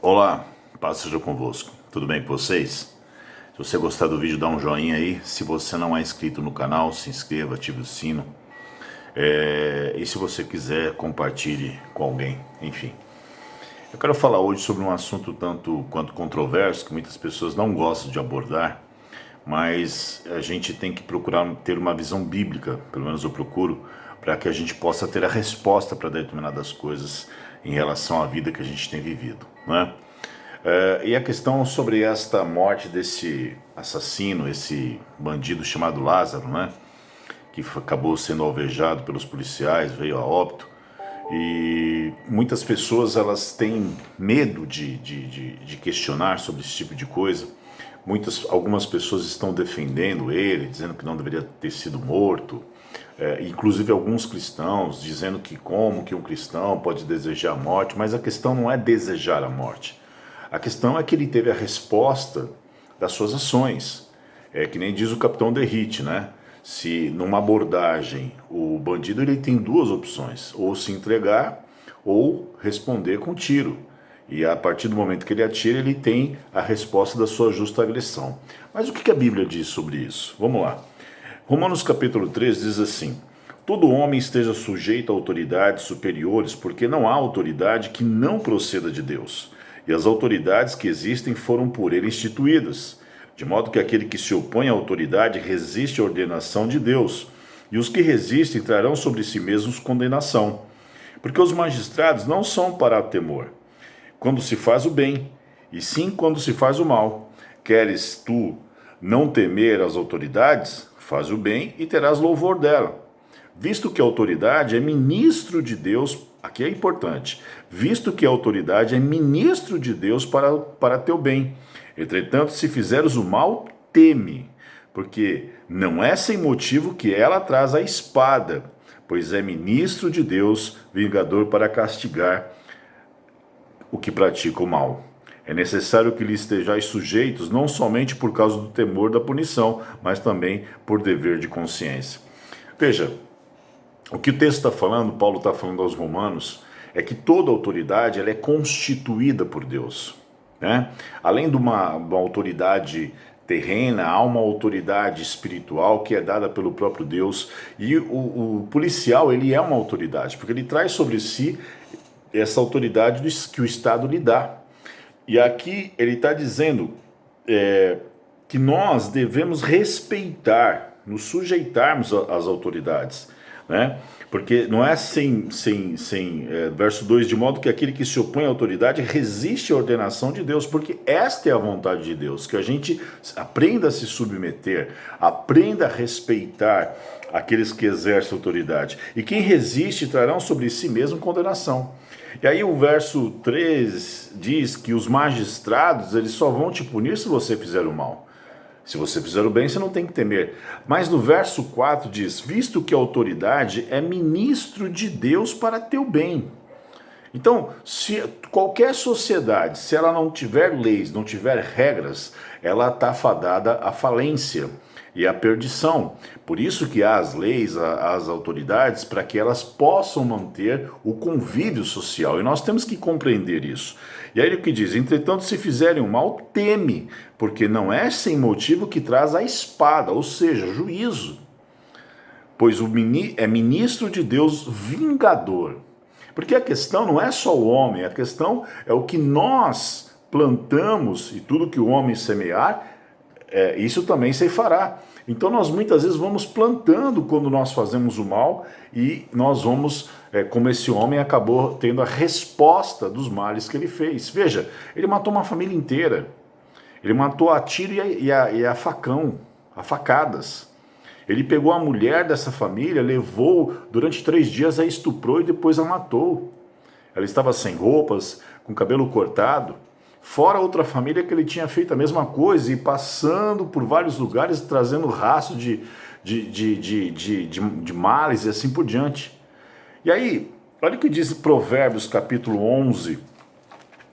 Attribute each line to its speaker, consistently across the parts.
Speaker 1: Olá, paz seja convosco. Tudo bem com vocês? Se você gostar do vídeo, dá um joinha aí. Se você não é inscrito no canal, se inscreva, ative o sino. E se você quiser, compartilhe com alguém. Enfim, eu quero falar hoje sobre um assunto tanto quanto controverso, que muitas pessoas não gostam de abordar, mas a gente tem que procurar ter uma visão bíblica, pelo menos eu procuro, para que a gente possa ter a resposta para determinadas coisas em relação à vida que a gente tem vivido, né? E a questão sobre esta morte desse assassino, esse bandido chamado Lázaro, né? Que acabou sendo alvejado pelos policiais, veio a óbito. E muitas pessoas elas têm medo de questionar sobre esse tipo de coisa. Algumas pessoas estão defendendo ele, dizendo que não deveria ter sido morto. Inclusive alguns cristãos dizendo que como que um cristão pode desejar a morte, mas a questão não é desejar a morte. A questão é que ele teve a resposta das suas ações. É que nem diz o Capitão Derrite, né? Se numa abordagem o bandido ele tem duas opções, ou se entregar ou responder com tiro. E a partir do momento que ele atira, ele tem a resposta da sua justa agressão. Mas o que a Bíblia diz sobre isso? Vamos lá. Romanos capítulo 3 diz assim: todo homem esteja sujeito a autoridades superiores, porque não há autoridade que não proceda de Deus. E as autoridades que existem foram por ele instituídas. De modo que aquele que se opõe à autoridade resiste à ordenação de Deus. E os que resistem trarão sobre si mesmos condenação. Porque os magistrados não são para temor quando se faz o bem, e sim quando se faz o mal. Queres tu não temer as autoridades? Faz o bem e terás louvor dela. Visto que a autoridade é ministro de Deus, aqui é importante, visto que a autoridade é ministro de Deus para teu bem. Entretanto, se fizeres o mal, teme, porque não é sem motivo que ela traz a espada, pois é ministro de Deus, vingador para castigar o que pratica o mal. É necessário que lhe estejais sujeitos, não somente por causa do temor da punição, mas também por dever de consciência. Veja, o que o texto está falando, Paulo está falando aos romanos, é que toda autoridade ela é constituída por Deus, né? Além de uma autoridade terrena, há uma autoridade espiritual que é dada pelo próprio Deus. E o policial ele é uma autoridade, porque ele traz sobre si essa autoridade que o Estado lhe dá. E aqui ele está dizendo que nós devemos respeitar, nos sujeitarmos às autoridades, né? Porque não é verso 2, de modo que aquele que se opõe à autoridade resiste à ordenação de Deus, porque esta é a vontade de Deus, que a gente aprenda a se submeter, aprenda a respeitar aqueles que exercem autoridade. E quem resiste trarão sobre si mesmo condenação. E aí o verso 3 diz que os magistrados eles só vão te punir se você fizer o mal. Se você fizer o bem, você não tem que temer. Mas no verso 4 diz: visto que a autoridade é ministro de Deus para teu bem. Então, se qualquer sociedade, se ela não tiver leis, não tiver regras, ela está fadada à falência e à perdição. Por isso que há as leis, as autoridades, para que elas possam manter o convívio social. E nós temos que compreender isso. E aí o que diz: entretanto, se fizerem o mal, teme, porque não é sem motivo que traz a espada, ou seja, juízo. Pois é ministro de Deus vingador. Porque a questão não é só o homem, a questão é o que nós plantamos, e tudo que o homem semear, isso também se fará. Então nós muitas vezes vamos plantando quando nós fazemos o mal, e nós vamos, como esse homem acabou tendo a resposta dos males que ele fez. Veja, ele matou uma família inteira, ele matou a tiro e a facão, a facadas. Ele pegou a mulher dessa família, levou durante 3 dias, a estuprou e depois a matou. Ela estava sem roupas, com cabelo cortado. Fora outra família que ele tinha feito a mesma coisa e passando por vários lugares, trazendo rastro de males e assim por diante. E aí, olha o que diz Provérbios capítulo 11,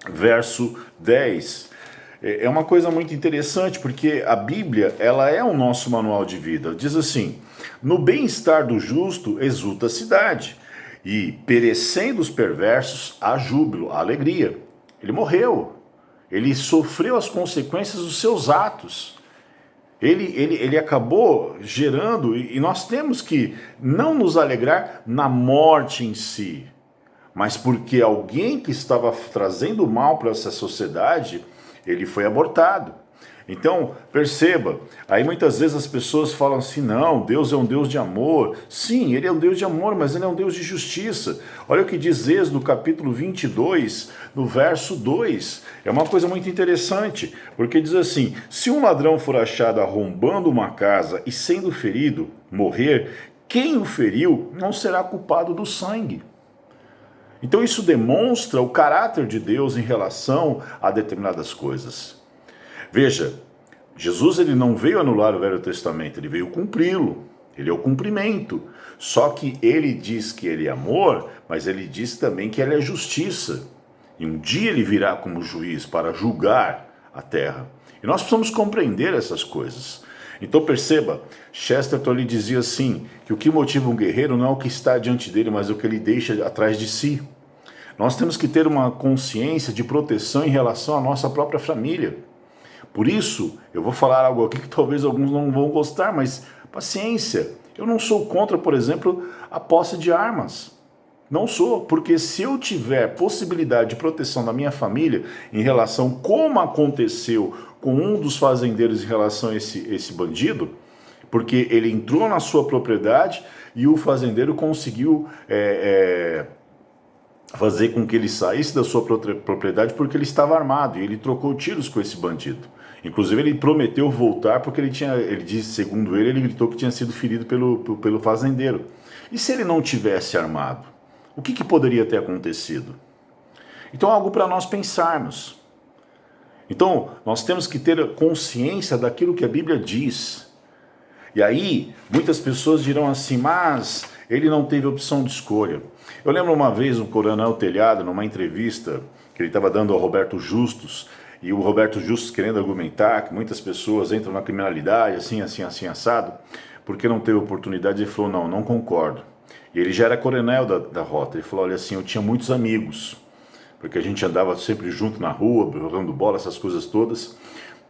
Speaker 1: verso 10. É uma coisa muito interessante, porque a Bíblia ela é o nosso manual de vida. Diz assim: no bem-estar do justo exulta a cidade, e perecendo os perversos há júbilo, há alegria. Ele morreu. ele sofreu as consequências dos seus atos. Ele acabou gerando, e nós temos que não nos alegrar na morte em si, mas porque alguém que estava trazendo mal para essa sociedade, ele foi abortado. Então, perceba, aí muitas vezes as pessoas falam assim, não, Deus é um Deus de amor. Sim, Ele é um Deus de amor, mas Ele é um Deus de justiça. Olha o que diz Êxodo, capítulo 22, no verso 2. É uma coisa muito interessante, porque diz assim, se um ladrão for achado arrombando uma casa e sendo ferido, morrer, quem o feriu não será culpado do sangue. Então isso demonstra o caráter de Deus em relação a determinadas coisas. Veja, Jesus ele não veio anular o Velho Testamento, ele veio cumpri-lo, ele é o cumprimento. Só que ele diz que ele é amor, mas ele diz também que ele é justiça. E um dia ele virá como juiz para julgar a terra. E nós precisamos compreender essas coisas. Então perceba, Chesterton lhe dizia assim, que o que motiva um guerreiro não é o que está diante dele, mas o que ele deixa atrás de si. Nós temos que ter uma consciência de proteção em relação à nossa própria família. Por isso, eu vou falar algo aqui que talvez alguns não vão gostar, mas paciência. Eu não sou contra, por exemplo, a posse de armas. Não sou, porque se eu tiver possibilidade de proteção da minha família em relação a como aconteceu com um dos fazendeiros em relação a esse bandido, porque ele entrou na sua propriedade e o fazendeiro conseguiu fazer com que ele saísse da sua propriedade porque ele estava armado e ele trocou tiros com esse bandido. Inclusive ele prometeu voltar porque ele disse, segundo ele gritou que tinha sido ferido pelo fazendeiro. E se ele não tivesse armado? O que poderia ter acontecido? Então é algo para nós pensarmos. Então nós temos que ter consciência daquilo que a Bíblia diz. E aí muitas pessoas dirão assim, mas ele não teve opção de escolha. Eu lembro uma vez o Coronel Telhado, numa entrevista que ele estava dando ao Roberto Justus, e o Roberto Justus querendo argumentar que muitas pessoas entram na criminalidade, assim, assado, porque não teve oportunidade, ele falou, não concordo. E ele já era coronel da rota, ele falou, olha assim, eu tinha muitos amigos, porque a gente andava sempre junto na rua, jogando bola, essas coisas todas.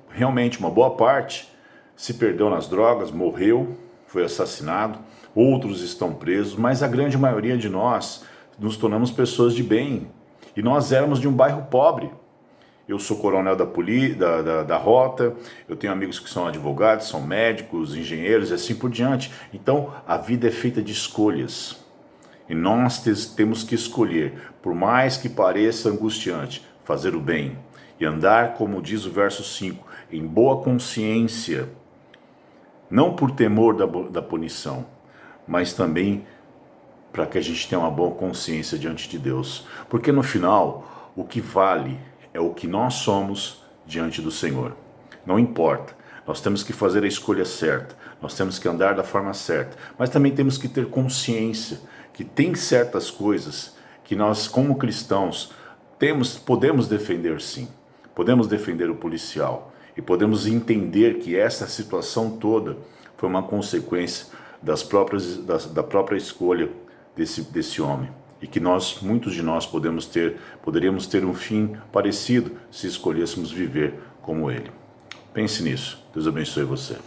Speaker 1: Realmente, uma boa parte se perdeu nas drogas, morreu, foi assassinado, outros estão presos, mas a grande maioria de nós nos tornamos pessoas de bem. E nós éramos de um bairro pobre. Eu sou coronel da rota, eu tenho amigos que são advogados, são médicos, engenheiros e assim por diante. Então, a vida é feita de escolhas. E nós temos que escolher, por mais que pareça angustiante, fazer o bem. E andar, como diz o verso 5, em boa consciência. Não por temor da punição, mas também para que a gente tenha uma boa consciência diante de Deus. Porque no final, o que vale é o que nós somos diante do Senhor. Não importa, nós temos que fazer a escolha certa, nós temos que andar da forma certa, mas também temos que ter consciência que tem certas coisas que nós, como cristãos, podemos defender sim. Podemos defender o policial e podemos entender que essa situação toda foi uma consequência da própria escolha desse homem. E que muitos de nós poderíamos ter um fim parecido se escolhêssemos viver como ele. Pense nisso. Deus abençoe você.